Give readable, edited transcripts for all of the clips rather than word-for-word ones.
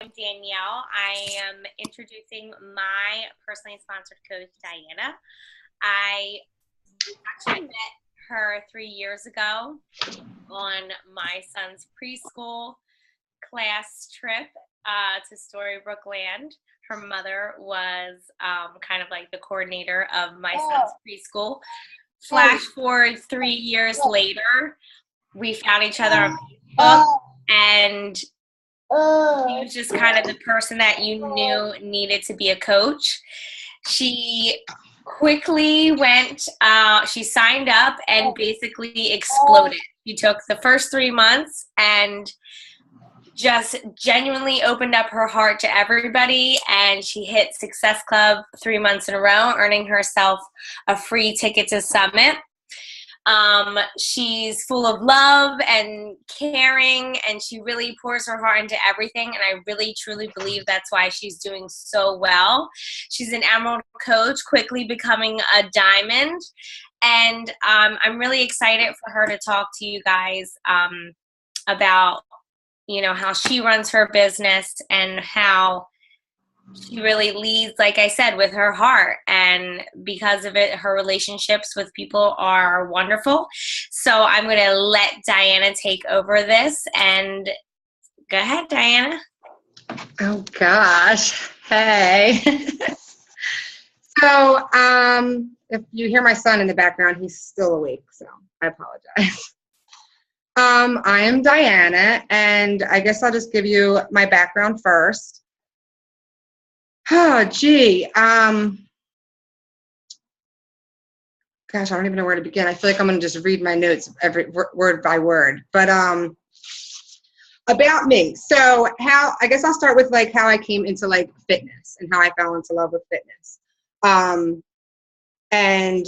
I'm Danielle. I am introducing my personally sponsored coach, Diana. I actually met her 3 years ago on my son's preschool class trip to Storybrooke Land. Her mother was kind of like the coordinator of my son's preschool. Flash forward 3 years later, we found each other on Facebook, and she was just kind of the person that you knew needed to be a coach. She quickly she signed up and basically exploded. She took the first 3 months and just genuinely opened up her heart to everybody, and she hit Success Club 3 months in a row, earning herself a free ticket to Summit. She's full of love and caring, and she really pours her heart into everything, and I really truly believe that's why she's doing so well. She's an Emerald coach, quickly becoming a Diamond, and I'm really excited for her to talk to you guys about how she runs her business and how she really leads, like I said, with her heart. And because of it, her relationships with people are wonderful. So I'm going to let Diana take over this. And go ahead, Diana. Oh, gosh. Hey. So if you hear my son in the background, he's still awake, so I apologize. I am Diana, and I guess I'll just give you my background first. Oh, gee. Gosh, I don't even know where to begin. I feel like I'm going to just read my notes every word by word. But about me. So I guess I'll start with like how I came into like fitness and how I fell into love with fitness. And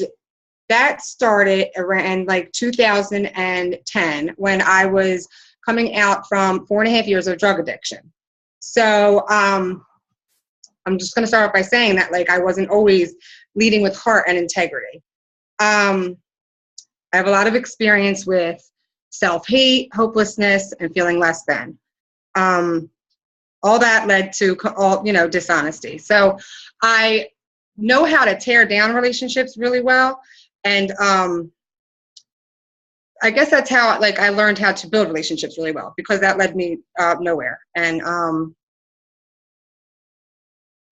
that started around like 2010 when I was coming out from 4.5 years of drug addiction. So I'm just going to start off by saying that like I wasn't always leading with heart and integrity. I have a lot of experience with self-hate, hopelessness, and feeling less than. All that led to dishonesty. So I know how to tear down relationships really well. And I guess that's how I learned how to build relationships really well, because that led me nowhere. And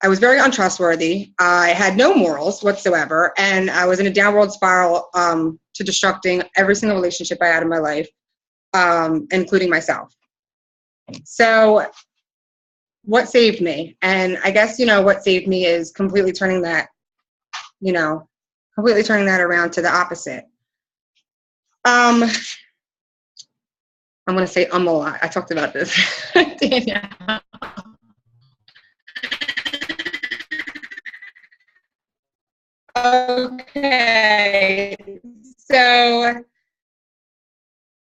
I was very untrustworthy. I had no morals whatsoever, and I was in a downward spiral to destructing every single relationship I had in my life, including myself. So what saved me? And I guess, what saved me is completely turning that around to the opposite. I'm going to say a lot. I talked about this. Danielle. Okay, so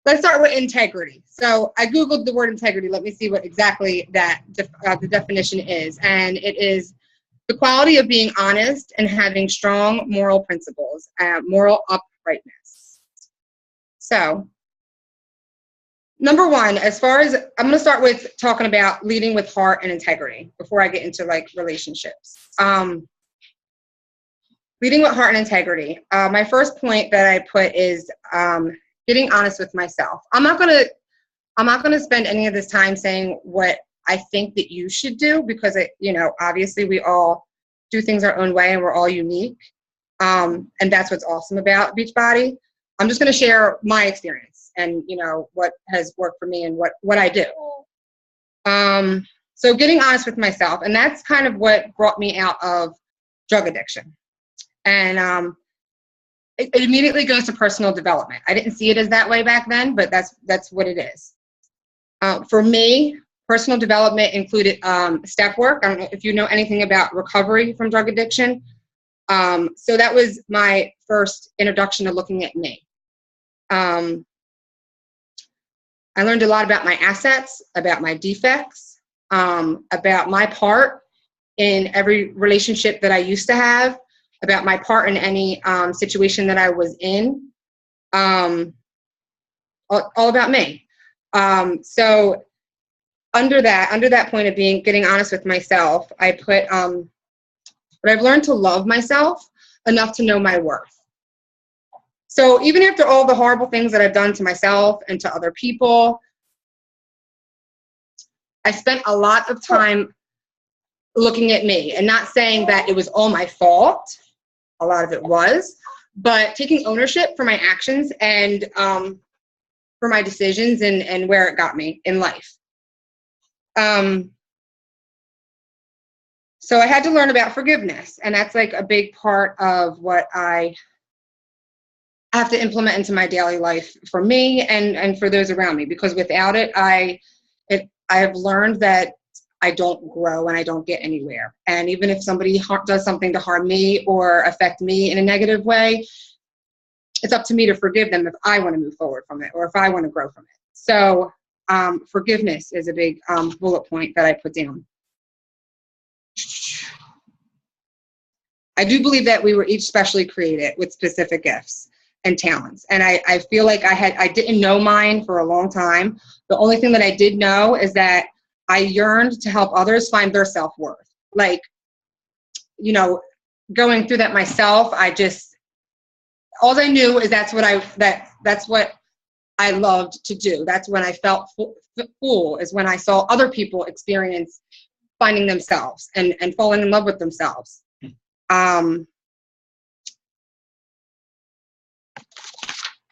let's start with integrity. So I Googled the word integrity. Let me see what exactly the definition is. And it is the quality of being honest and having strong moral principles, moral uprightness. So number one, I'm going to start with talking about leading with heart and integrity before I get into relationships. Leading with heart and integrity. My first point that I put is getting honest with myself. I'm not gonna spend any of this time saying what I think that you should do, because obviously we all do things our own way and we're all unique. And that's what's awesome about Beachbody. I'm just gonna share my experience and what has worked for me and what I do. So getting honest with myself, and that's kind of what brought me out of drug addiction. And it immediately goes to personal development. I didn't see it as that way back then, but that's what it is. For me, personal development included step work. I don't know if you know anything about recovery from drug addiction. So that was my first introduction to looking at me. I learned a lot about my assets, about my defects, about my part in every relationship that I used to have, about my part in any situation that I was in, all about me. So under that point of getting honest with myself, I put, but I've learned to love myself enough to know my worth. So even after all the horrible things that I've done to myself and to other people, I spent a lot of time looking at me and not saying that it was all my fault. A lot of it was, but taking ownership for my actions and for my decisions and where it got me in life. So I had to learn about forgiveness, and that's like a big part of what I have to implement into my daily life for me and for those around me, because without it, I have learned that I don't grow and I don't get anywhere. And even if somebody does something to harm me or affect me in a negative way, it's up to me to forgive them if I want to move forward from it or if I want to grow from it. So forgiveness is a big bullet point that I put down. I do believe that we were each specially created with specific gifts and talents. And I feel like I didn't know mine for a long time. The only thing that I did know is that I yearned to help others find their self-worth. Like, you know, going through that myself, all I knew is that's what I loved to do. That's when I felt full, is when I saw other people experience finding themselves and falling in love with themselves.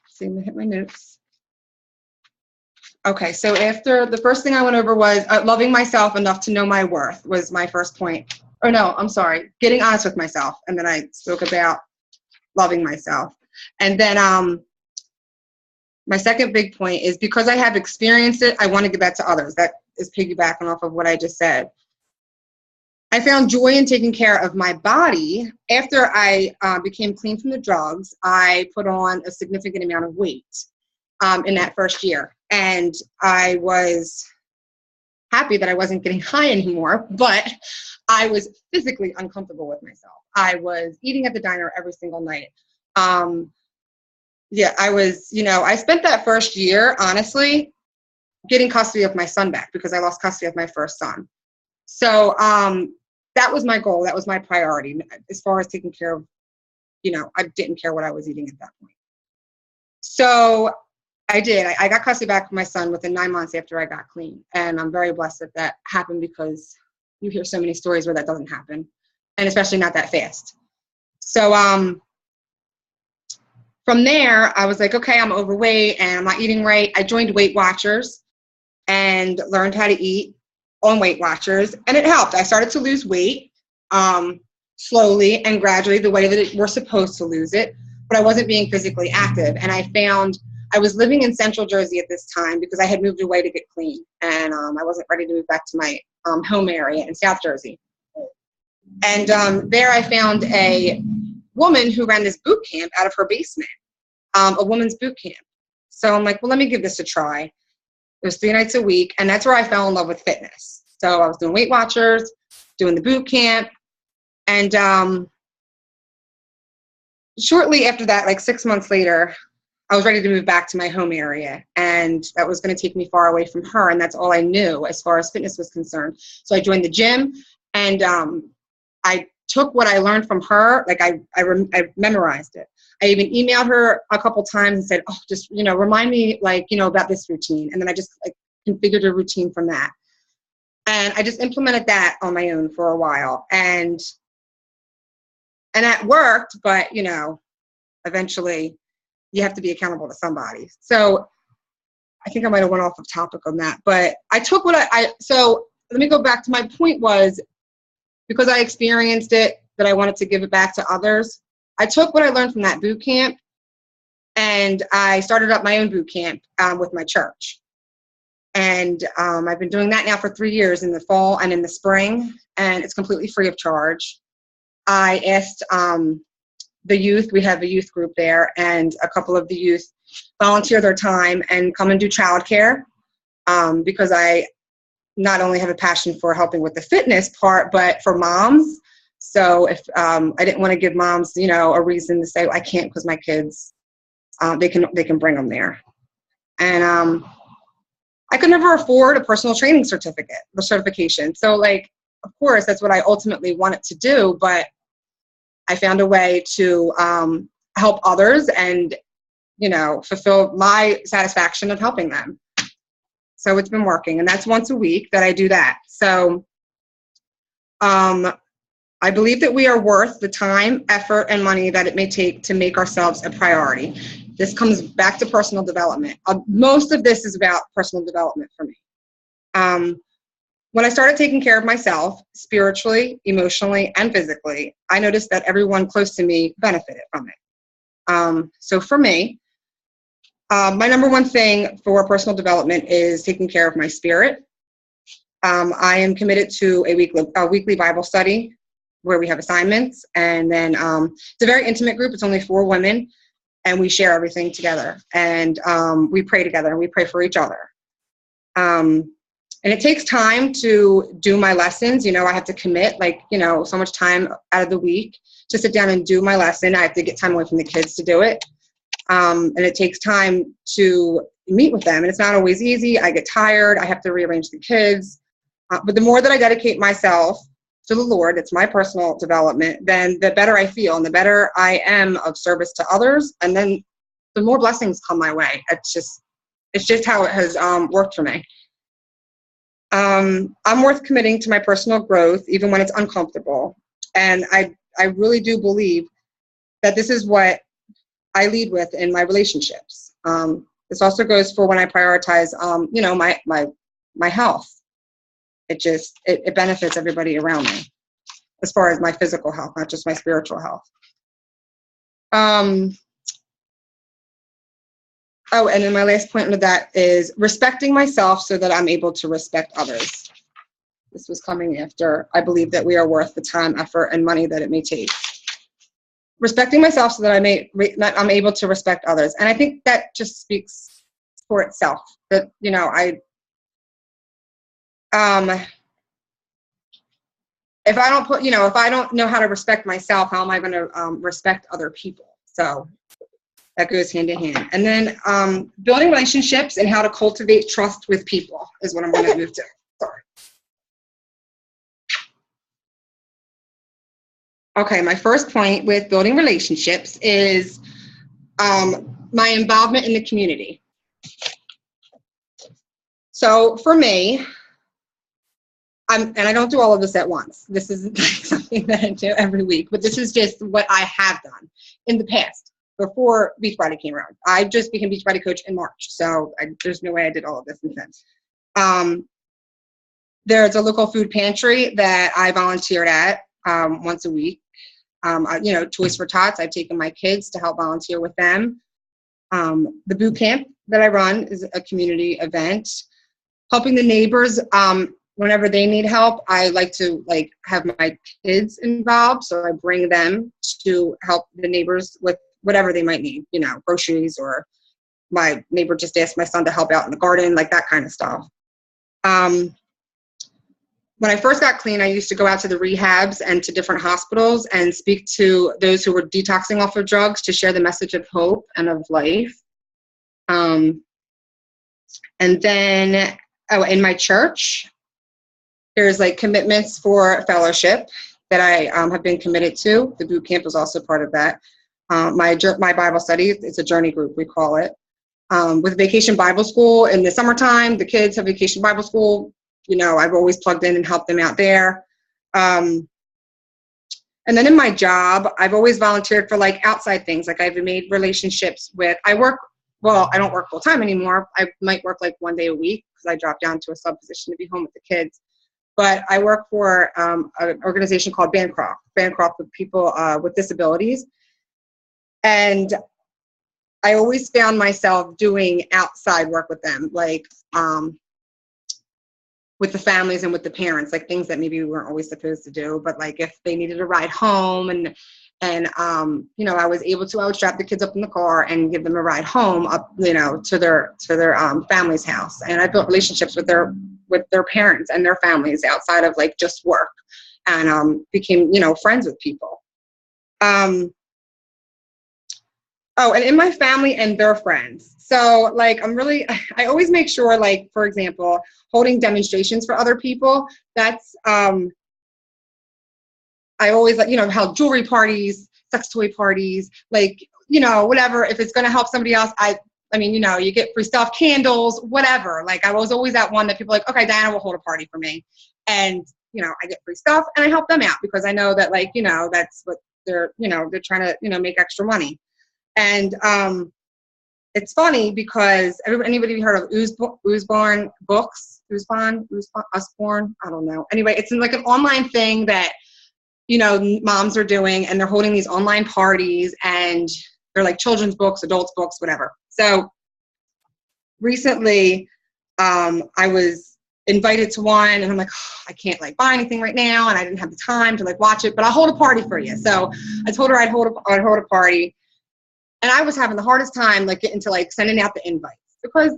See, I'm gonna hit my notes. Okay, so after the first thing I went over was loving myself enough to know my worth was my first point. Or no, I'm sorry, getting honest with myself. And then I spoke about loving myself. And then my second big point is because I have experienced it, I want to give that to others. That is piggybacking off of what I just said. I found joy in taking care of my body. After I became clean from the drugs, I put on a significant amount of weight in that first year. And I was happy that I wasn't getting high anymore, but I was physically uncomfortable with myself. I was eating at the diner every single night. Yeah, I spent that first year, honestly, getting custody of my son back because I lost custody of my first son. So that was my goal. That was my priority as far as taking care of, I didn't care what I was eating at that point. So I did. I got custody back of my son within 9 months after I got clean. And I'm very blessed that that happened because you hear so many stories where that doesn't happen, and especially not that fast. So from there, I was like, okay, I'm overweight and I'm not eating right. I joined Weight Watchers and learned how to eat on Weight Watchers, and it helped. I started to lose weight slowly and gradually, the way that we're supposed to lose it, but I wasn't being physically active. And I found I was living in Central Jersey at this time because I had moved away to get clean, and I wasn't ready to move back to my home area in South Jersey. And there I found a woman who ran this boot camp out of her basement, a woman's boot camp. So I'm like, well, let me give this a try. It was 3 nights a week, and that's where I fell in love with fitness. So I was doing Weight Watchers, doing the boot camp, and shortly after that, like 6 months later, I was ready to move back to my home area, and that was going to take me far away from her, and that's all I knew as far as fitness was concerned. So I joined the gym, and I took what I learned from her, like I memorized it. I even emailed her a couple times and said, oh, just, remind me, about this routine. And then I just configured a routine from that. And I just implemented that on my own for a while. And that worked, but, eventually you have to be accountable to somebody. So I think I might have went off of topic on that, but I took so let me go back to my point was, because I experienced it, that I wanted to give it back to others. I took what I learned from that boot camp, and I started up my own boot camp with my church. And I've been doing that now for 3 years, in the fall and in the spring, and it's completely free of charge. I asked the youth, we have a youth group there, and a couple of the youth volunteer their time and come and do childcare because I not only have a passion for helping with the fitness part, but for moms. So if I didn't want to give moms, a reason to say I can't because my kids, they can bring them there. And I could never afford a personal training certification. So like, of course, that's what I ultimately wanted to do, but I found a way to help others and, you know, fulfill my satisfaction of helping them. So it's been working, and that's once a week that I do that. So I believe that we are worth the time, effort, and money that it may take to make ourselves a priority. This comes back to personal development. Most of this is about personal development for me. When I started taking care of myself, spiritually, emotionally, and physically, I noticed that everyone close to me benefited from it. So for me, my number one thing for personal development is taking care of my spirit. I am committed to a weekly Bible study where we have assignments, and then it's a very intimate group. It's only 4 women, and we share everything together, and we pray together, and we pray for each other. And it takes time to do my lessons. You know, I have to commit, like, you know, so much time out of the week to sit down and do my lesson. I have to get time away from the kids to do it. And it takes time to meet with them, and it's not always easy. I get tired. I have to rearrange the kids. But the more that I dedicate myself to the Lord, it's my personal development, then the better I feel and the better I am of service to others. And then the more blessings come my way. It's just how it has worked for me. I'm worth committing to my personal growth, even when it's uncomfortable. And I really do believe that this is what I lead with in my relationships. This also goes for when I prioritize, you know, my health. It benefits everybody around me as far as my physical health, not just my spiritual health. Oh, and then my last point with that is respecting myself so that I'm able to respect others. This was coming after I believe that we are worth the time, effort, and money that it may take. Respecting myself so that I'm able to respect others. And I think that just speaks for itself. That, you know, if I don't know how to respect myself, how am I going to respect other people? So that goes hand in hand. And then building relationships and how to cultivate trust with people is what I'm going to move to. Sorry. Okay, my first point with building relationships is my involvement in the community. So for me, and I don't do all of this at once. This isn't something that I do every week, but this is just what I have done in the past before Beachbody came around. I just became Beachbody coach in March, so there's no way I did all of this in since. There's a local food pantry that I volunteered at once a week. You know, Toys for Tots. I've taken my kids to help volunteer with them. The boot camp that I run is a community event. Helping the neighbors whenever they need help. I like to have my kids involved, so I bring them to help the neighbors with whatever they might need, you know, groceries, or my neighbor just asked my son to help out in the garden, like that kind of stuff. When I first got clean, I used to go out to the rehabs and to different hospitals and speak to those who were detoxing off of drugs to share the message of hope and of life. And then, in my church, there's commitments for fellowship that I have been committed to. The boot camp was also part of that. My Bible study, it's a journey group, we call it. With Vacation Bible School in the summertime, the kids have Vacation Bible School. You know, I've always plugged in and helped them out there. And then in my job, I've always volunteered for outside things. I've made relationships with, I don't work full time anymore. I might work one day a week because I dropped down to a sub position to be home with the kids. But I work for an organization called Bancroft with people with disabilities. And I always found myself doing outside work with them, with the families and with the parents, things that maybe we weren't always supposed to do. But if they needed a ride home and you know, I would strap the kids up in the car and give them a ride home up, you know, to their family's house. And I built relationships with their parents and their families outside of just work, and became, you know, friends with people. And in my family and their friends. So like, I always make sure, like, for example, holding demonstrations for other people, that's, I always, like, held jewelry parties, sex toy parties, like, whatever. If it's going to help somebody else, I mean, you get free stuff, candles, whatever. Like, I was always that one that people like, okay, Diana will hold a party for me. And, I get free stuff and I help them out because I know that, like, that's what they're trying to, make extra money. And it's funny because anybody heard of Usborne Books? Usborne? I don't know. Anyway, it's like an online thing that, moms are doing, and they're holding these online parties, and they're like children's books, adults books, whatever. So recently, I was invited to one, and I'm like, oh, I can't like buy anything right now, and I didn't have the time to like watch it, but I'll hold a party for you. So I told her I'd hold a party, and I was having the hardest time like getting to like sending out the invites because,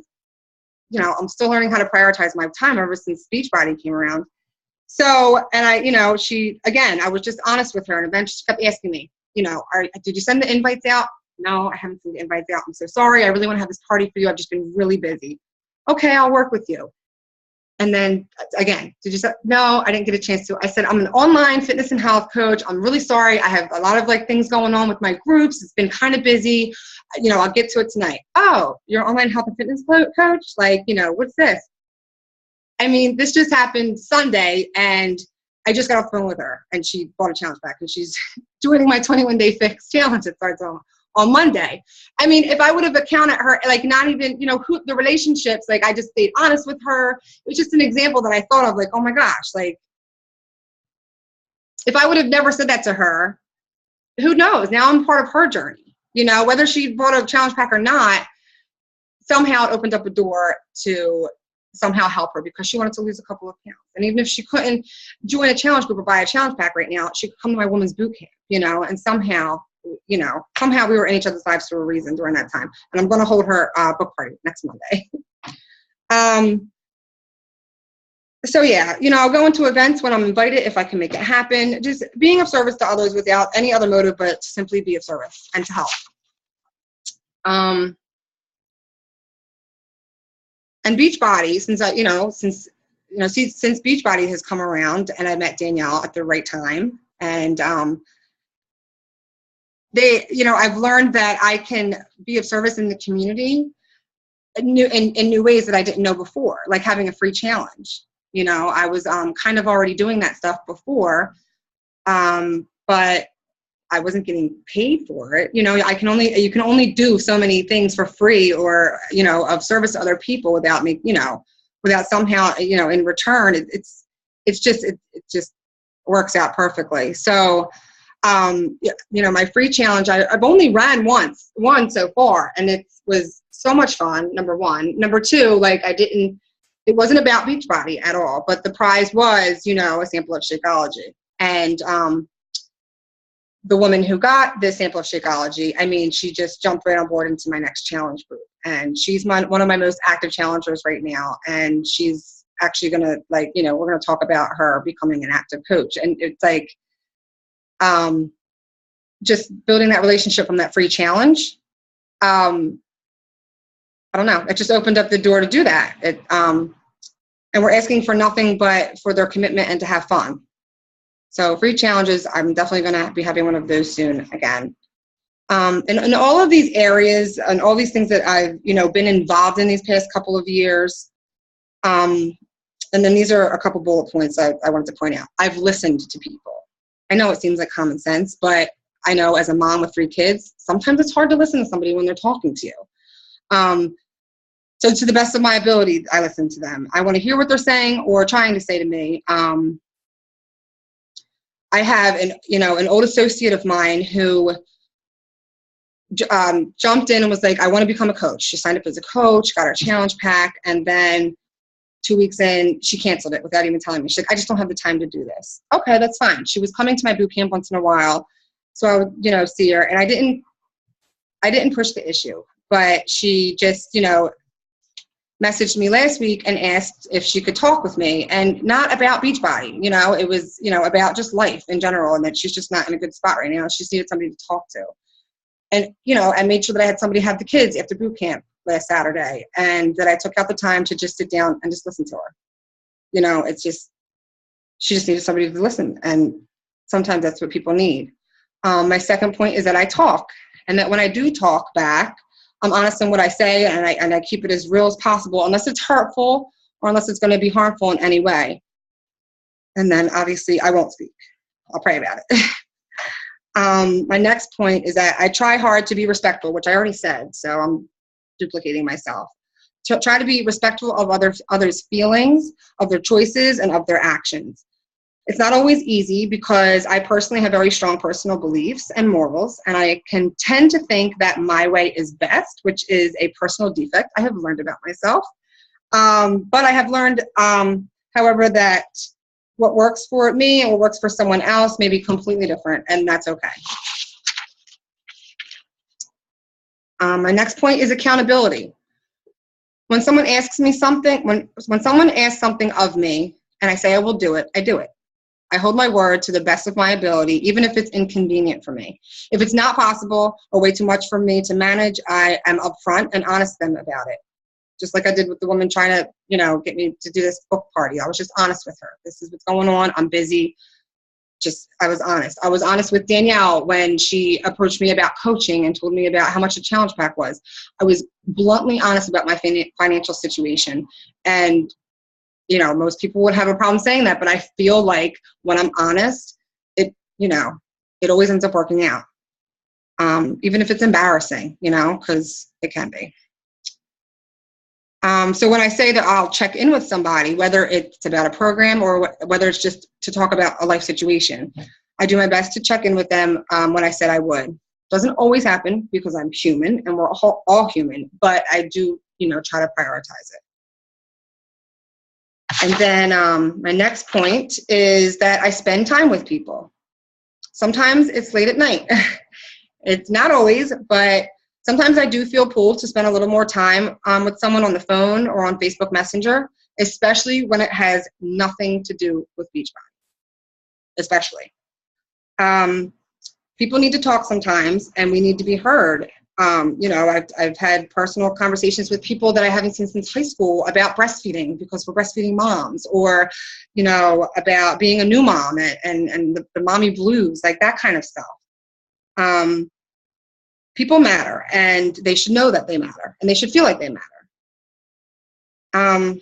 I'm still learning how to prioritize my time ever since Beachbody came around. So, and I was just honest with her, and eventually she kept asking me, did you send the invites out? No, I haven't sent the invites out. I'm so sorry. I really want to have this party for you. I've just been really busy. Okay, I'll work with you. And then again, did you say, no, I didn't get a chance to. I said, I'm an online fitness and health coach. I'm really sorry. I have a lot of like things going on with my groups. It's been kind of busy. I'll get to it tonight. Oh, you're an online health and fitness coach? Like, what's this? I mean, this just happened Sunday, and I just got off the phone with her, and she bought a challenge pack, and she's doing my 21-day fix challenge that starts on Monday. I mean, if I would have accounted her, like, not even, who the relationships, like, I just stayed honest with her. It was just an example that I thought of, like, oh my gosh, like, if I would have never said that to her, who knows? Now I'm part of her journey. Whether she bought a challenge pack or not, somehow it opened up a door to somehow help her because she wanted to lose a couple of pounds. And even if she couldn't join a challenge group or buy a challenge pack right now, she could come to my women's boot camp, and somehow we were in each other's lives for a reason during that time. And I'm going to hold her book party next Monday. So yeah, I'll go into events when I'm invited if I can make it happen. Just being of service to others without any other motive but to simply be of service and to help. And Beachbody, since Beachbody has come around, and I met Danielle at the right time, and I've learned that I can be of service in the community in new ways that I didn't know before, like having a free challenge. I was kind of already doing that stuff before, but I wasn't getting paid for it. You can only do so many things for free or, of service to other people without me, without somehow, in return, it just works out perfectly. So, my free challenge, I've only ran one so far, and it was so much fun. Number one. Number two, like it wasn't about Beachbody at all, but the prize was, a sample of Shakeology. And, the woman who got this sample of Shakeology, I mean, she just jumped right on board into my next challenge group. And she's one of my most active challengers right now. And she's actually going to, like, we're going to talk about her becoming an active coach. And it's like, just building that relationship from that free challenge. I don't know. It just opened up the door to do that. And we're asking for nothing but for their commitment and to have fun. So free challenges, I'm definitely going to be having one of those soon again. And all of these areas and all these things that I've, been involved in these past couple of years. And then these are a couple bullet points I wanted to point out. I've listened to people. I know it seems like common sense, but I know as a mom with 3 kids, sometimes it's hard to listen to somebody when they're talking to you. So to the best of my ability, I listen to them. I want to hear what they're saying or trying to say to me. I have an old associate of mine who jumped in and was like, I want to become a coach. She signed up as a coach, got her challenge pack, and then 2 weeks in, she canceled it without even telling me. She's like, I just don't have the time to do this. Okay, that's fine. She was coming to my boot camp once in a while, so I would, see her, and I didn't push the issue, but she just, messaged me last week and asked if she could talk with me, and not about Beachbody. It was, about just life in general, and that she's just not in a good spot right now. She just needed somebody to talk to. And, I made sure that I had somebody have the kids after boot camp, last Saturday, and that I took out the time to just sit down and just listen to her. You know, it's just, she just needed somebody to listen, and sometimes that's what people need. My second point is that I talk, and that when I do talk back, I'm honest in what I say, and I keep it as real as possible, unless it's hurtful or unless it's going to be harmful in any way. And then obviously I won't speak. I'll pray about it. My next point is that I try hard to be respectful, which I already said, so I'm duplicating myself. To try to be respectful of others' feelings, of their choices, and of their actions. It's not always easy because I personally have very strong personal beliefs and morals, and I can tend to think that my way is best, which is a personal defect I have learned about myself. But I have learned, however, that what works for me and what works for someone else may be completely different, and that's okay. My next point is accountability. When someone asks me something, when someone asks something of me, and I say I will do it, I do it. I hold my word to the best of my ability, even if it's inconvenient for me. If it's not possible or way too much for me to manage, I am upfront and honest with them about it. Just like I did with the woman trying to, get me to do this book party. I was just honest with her. This is what's going on. I'm busy. I was honest. I was honest with Danielle when she approached me about coaching and told me about how much the challenge pack was. I was bluntly honest about my financial situation. And most people would have a problem saying that, but I feel like when I'm honest, it always ends up working out. Even if it's embarrassing, because it can be. So when I say that I'll check in with somebody, whether it's about a program or whether it's just to talk about a life situation, I do my best to check in with them when I said I would. Doesn't always happen because I'm human and we're all human, but I do, try to prioritize it. And then my next point is that I spend time with people. Sometimes it's late at night. It's not always, but sometimes I do feel pulled to spend a little more time with someone on the phone or on Facebook Messenger, especially when it has nothing to do with Beachbody, especially. People need to talk sometimes, and we need to be heard. I've had personal conversations with people that I haven't seen since high school about breastfeeding because we're breastfeeding moms, or, about being a new mom and the mommy blues, like that kind of stuff. People matter, and they should know that they matter, and they should feel like they matter. And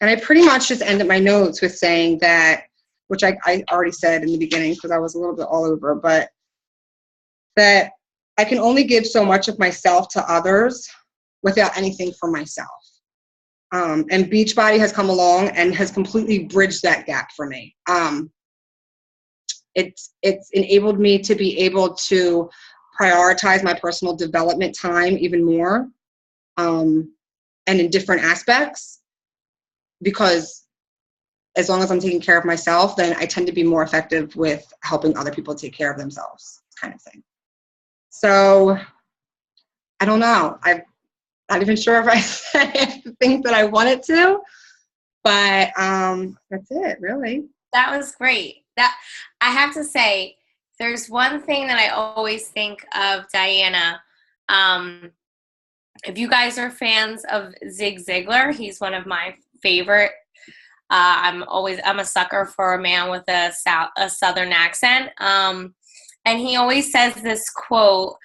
I pretty much just ended my notes with saying that, which I already said in the beginning because I was a little bit all over, but that I can only give so much of myself to others without anything for myself. And Beachbody has come along and has completely bridged that gap for me. It's enabled me to be able to prioritize my personal development time even more, and in different aspects, because as long as I'm taking care of myself, then I tend to be more effective with helping other people take care of themselves, kind of thing. So I don't know. I'm not even sure if I said the things that I wanted to, but that's it, really. That was great. That I have to say, there's one thing that I always think of Diana. If you guys are fans of Zig Ziglar, he's one of my favorite. I'm a sucker for a man with a Southern accent. And he always says this quote: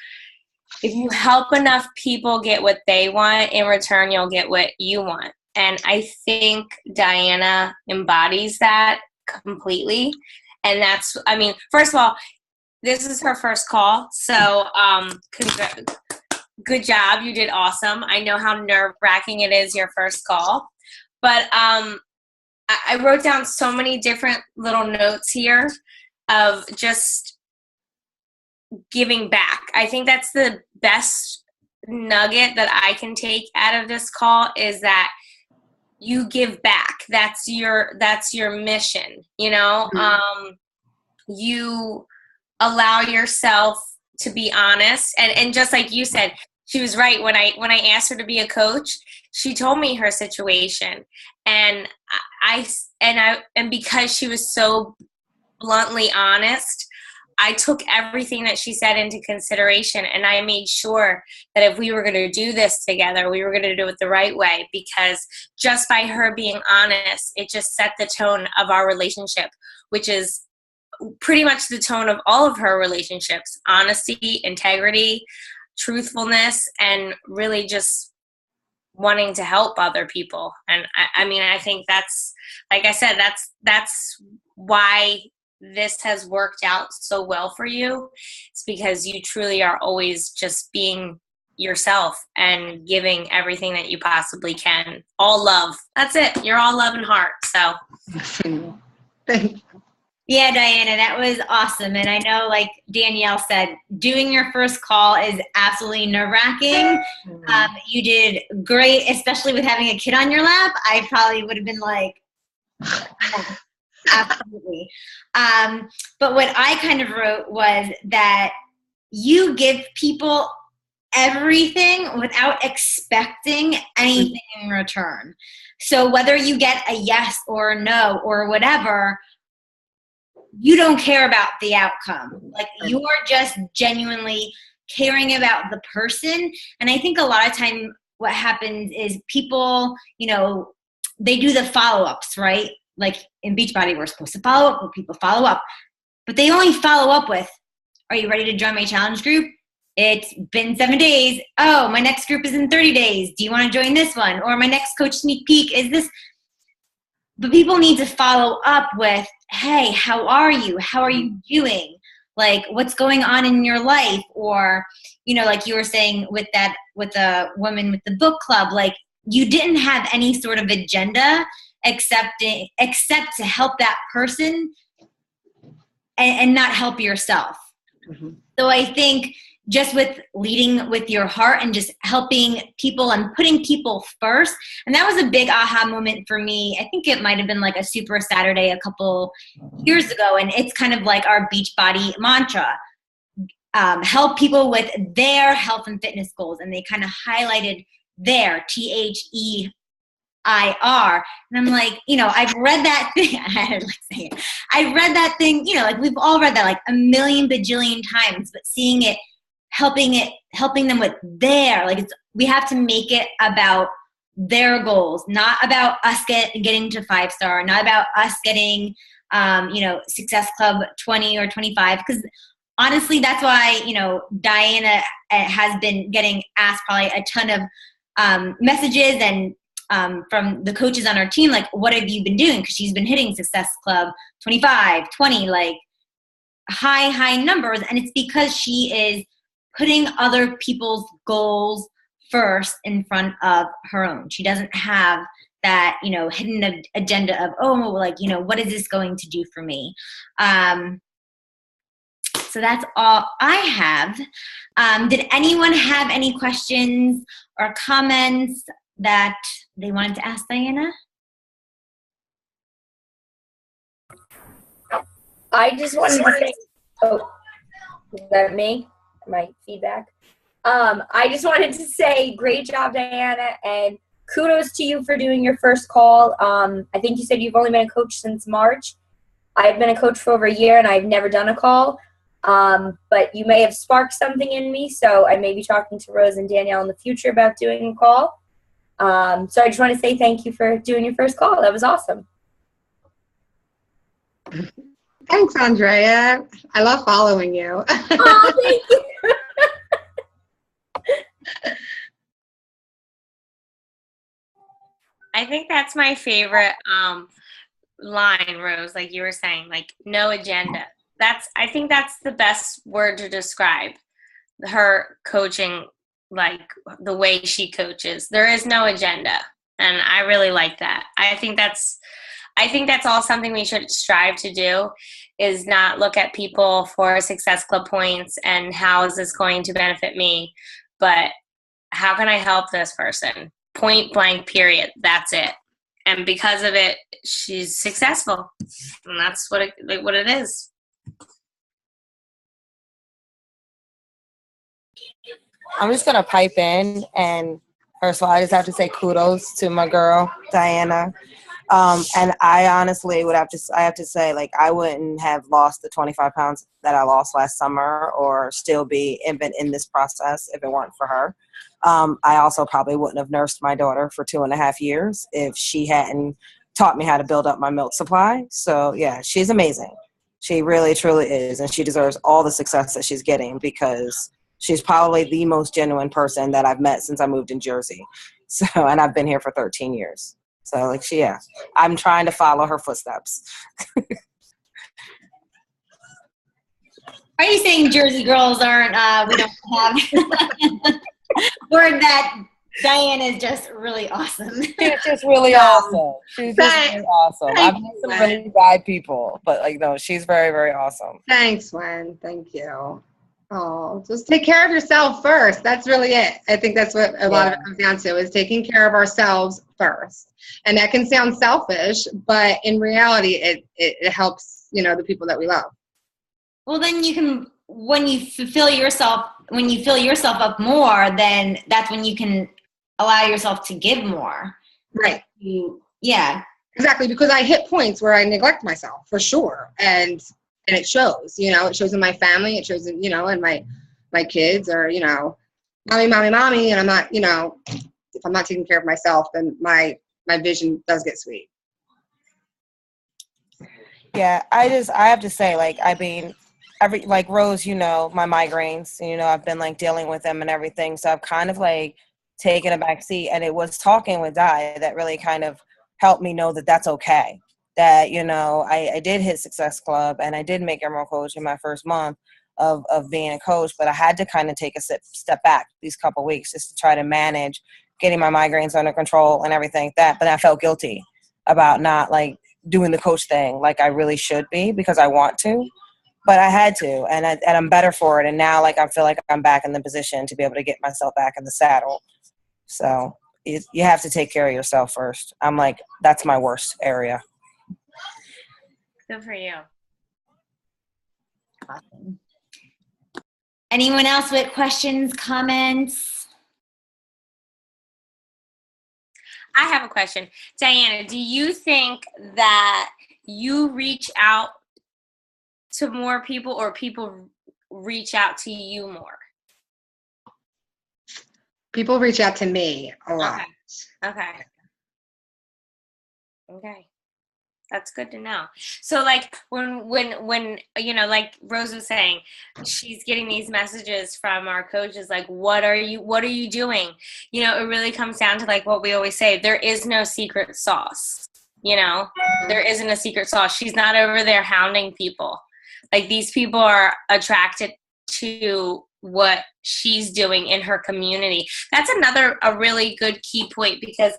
if you help enough people get what they want, in return, you'll get what you want. And I think Diana embodies that completely. And first of all, this is her first call. So good job. You did awesome. I know how nerve-wracking it is, your first call. But I wrote down so many different little notes here of just giving back. I think that's the best nugget that I can take out of this call, is that you give back. That's your mission, Mm-hmm. You allow yourself to be honest, and just like you said, she was right. When I asked her to be a coach, she told me her situation, and I because she was so bluntly honest, I took everything that she said into consideration, and I made sure that if we were going to do this together, we were going to do it the right way, because just by her being honest, it just set the tone of our relationship, which is pretty much the tone of all of her relationships: honesty, integrity, truthfulness, and really just wanting to help other people. And I mean, I think that's, like I said, that's why this has worked out so well for you. It's because you truly are always just being yourself and giving everything that you possibly can. All love. That's it. You're all love and heart. So Thank you. Yeah, Diana, that was awesome. And I know, like Danielle said, doing your first call is absolutely nerve-wracking. You did great, especially with having a kid on your lap. I probably would have been like, yeah, absolutely. But what I kind of wrote was that you give people everything without expecting anything in return. So whether you get a yes or a no or whatever, you don't care about the outcome. Like, you're just genuinely caring about the person. And I think a lot of time what happens is people, you know, they do the follow-ups, right? Like in Beachbody, we're supposed to follow up, when people follow up, but they only follow up with, are you ready to join my challenge group? It's been 7 days. Oh, my next group is in 30 days. Do you want to join this one? Or my next coach sneak peek is this. But people need to follow up with, hey, how are you? How are you doing? Like, what's going on in your life? Or, you know, like you were saying with the woman with the book club, like, you didn't have any sort of agenda except to help that person and not help yourself. Mm-hmm. So I think just with leading with your heart and just helping people and putting people first. And that was a big aha moment for me. I think it might have been like a Super Saturday a couple years ago. And it's kind of like our Beachbody mantra. Help people with their health and fitness goals. And they kind of highlighted their, THEIR. And I'm like, you know, I've read that thing. I read that thing, you know, like we've all read that like a million bajillion times, but seeing it, helping them with their, like, we have to make it about their goals, not about us getting to 5-star, not about us getting, you know, Success Club 20 or 25. Because honestly, that's why, you know, Diana has been getting asked probably a ton of messages and from the coaches on our team, like, what have you been doing? Because she's been hitting Success Club 25, 20, like high numbers. And it's because she is putting other people's goals first in front of her own. She doesn't have that, you know, hidden agenda of, oh, like, you know, what is this going to do for me? So that's all I have. Did anyone have any questions or comments that they wanted to ask Diana? I just wanted to say, oh, is that me? My feedback? I just wanted to say great job, Diana, and kudos to you for doing your first call. I think you said you've only been a coach since March. I've been a coach for over a year, and I've never done a call. But you may have sparked something in me, so I may be talking to Rose and Danielle in the future about doing a call. So I just want to say thank you for doing your first call. That was awesome. Thanks, Andrea. I love following you. Oh, thank you. I think that's my favorite line, Rose, like you were saying, like, no agenda. I think that's the best word to describe her coaching, like the way she coaches. There is no agenda. And I really like that. I think that's all something we should strive to do, is not look at people for Success Club points and how is this going to benefit me, but how can I help this person? Point blank, period. That's it. And because of it, she's successful. And that's what it is. I'm just going to pipe in, and first of all, I just have to say kudos to my girl, Diana. And I honestly I have to say, like, I wouldn't have lost the 25 pounds that I lost last summer or still be even in this process if it weren't for her. I also probably wouldn't have nursed my daughter for 2.5 years if she hadn't taught me how to build up my milk supply. So yeah, she's amazing. She really, truly is. And she deserves all the success that she's getting because she's probably the most genuine person that I've met since I moved in Jersey. So, and I've been here for 13 years. So like I'm trying to follow her footsteps. Are you saying Jersey girls aren't, we don't have, or that Diane is just really awesome? She's just really awesome. She's just really awesome. I've met some Wen. really bad people, but like, no, she's very, very awesome. Thanks, Wen. Thank you. Oh, just take care of yourself first. That's really it. I think that's what a lot of it comes down to, is taking care of ourselves first. And that can sound selfish, but in reality, it helps, the people that we love. Well, then you can, when you fill yourself up more, then that's when you can allow yourself to give more. Right. Yeah. Exactly, because I hit points where I neglect myself, for sure. And it shows, it shows in my family, it shows in, in my kids, or, mommy, and I'm not, if I'm not taking care of myself, then my vision does get sweet. Yeah, I have to say, like, I mean, like Rose, my migraines, I've been like dealing with them and everything. So I've kind of like taken a back seat, and it was talking with Di that really kind of helped me know that that's okay. That, I did hit Success Club and I did make Emerald Coach in my first month of being a coach, but I had to kind of take a step back these couple of weeks just to try to manage getting my migraines under control and everything like that. But I felt guilty about not like doing the coach thing like I really should be, because I want to, but I had to, and I'm better for it. And now, like, I feel like I'm back in the position to be able to get myself back in the saddle. So you have to take care of yourself first. I'm like, that's my worst area. Good for you. Awesome. Anyone else with questions, comments? I have a question. Diana, do you think that you reach out to more people, or people reach out to you more? People reach out to me a lot. Okay. That's good to know. So like when like Rose was saying, she's getting these messages from our coaches like, what are you doing? It really comes down to like what we always say, there is no secret sauce. There isn't a secret sauce. She's not over there hounding people. Like, these people are attracted to what she's doing in her community. That's a really good key point, because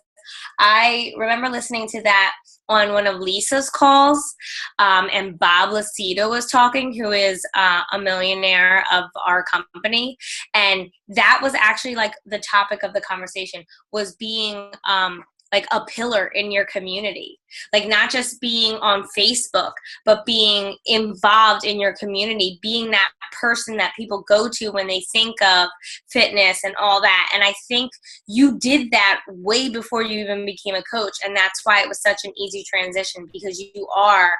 I remember listening to that on one of Lisa's calls, and Bob Lucido was talking, who is a millionaire of our company, and that was actually like the topic of the conversation, was being like a pillar in your community, like not just being on Facebook, but being involved in your community, being that person that people go to when they think of fitness and all that. And I think you did that way before you even became a coach. And that's why it was such an easy transition, because you are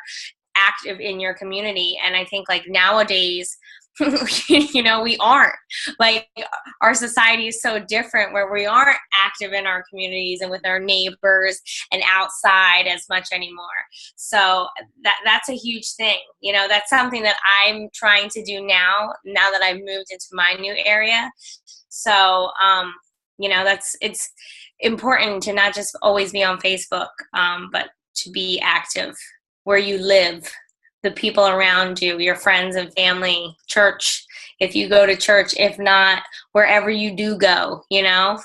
active in your community. And I think like nowadays, we aren't. Like, our society is so different, where we aren't active in our communities and with our neighbors and outside as much anymore. So that's a huge thing. That's something that I'm trying to do now that I've moved into my new area. So, it's important to not just always be on Facebook, but to be active where you live, the people around you, your friends and family, church, if you go to church, if not, wherever you do go, Yeah,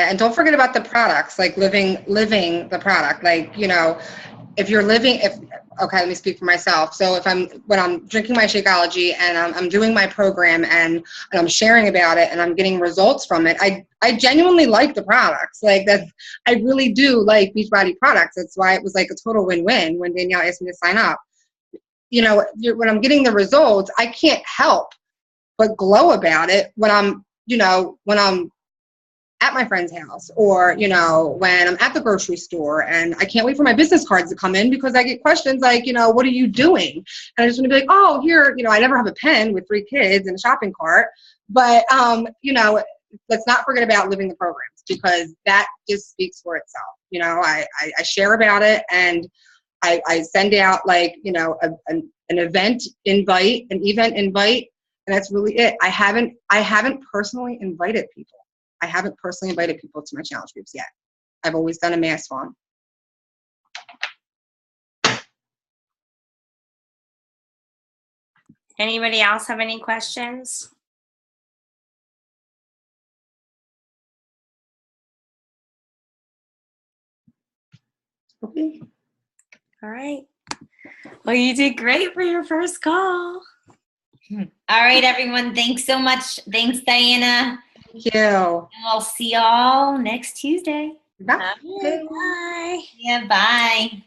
and don't forget about the products, like living the product. Like, if you're okay, let me speak for myself. So when I'm drinking my Shakeology and I'm doing my program and I'm sharing about it and I'm getting results from it, I genuinely like the products. Like, I really do like Beachbody products. That's why it was like a total win-win when Danielle asked me to sign up. When I'm getting the results, I can't help but glow about it when I'm at my friend's house, or, you know, when I'm at the grocery store and I can't wait for my business cards to come in because I get questions like, you know, what are you doing? And I just want to be like, oh, here, you know, I never have a pen with 3 kids and a shopping cart. But, you know, let's not forget about living the programs, because that just speaks for itself. You know, I share about it, and I send out, like, you know, an event invite, and that's really it. I haven't personally invited people. I haven't personally invited people to my challenge groups yet. I've always done a mass one. Anybody else have any questions? Okay. All right. Well, you did great for your first call. All right, everyone. Thanks so much. Thanks, Diana. Thank you. And we'll see y'all next Tuesday. Bye. Bye. Yeah, bye.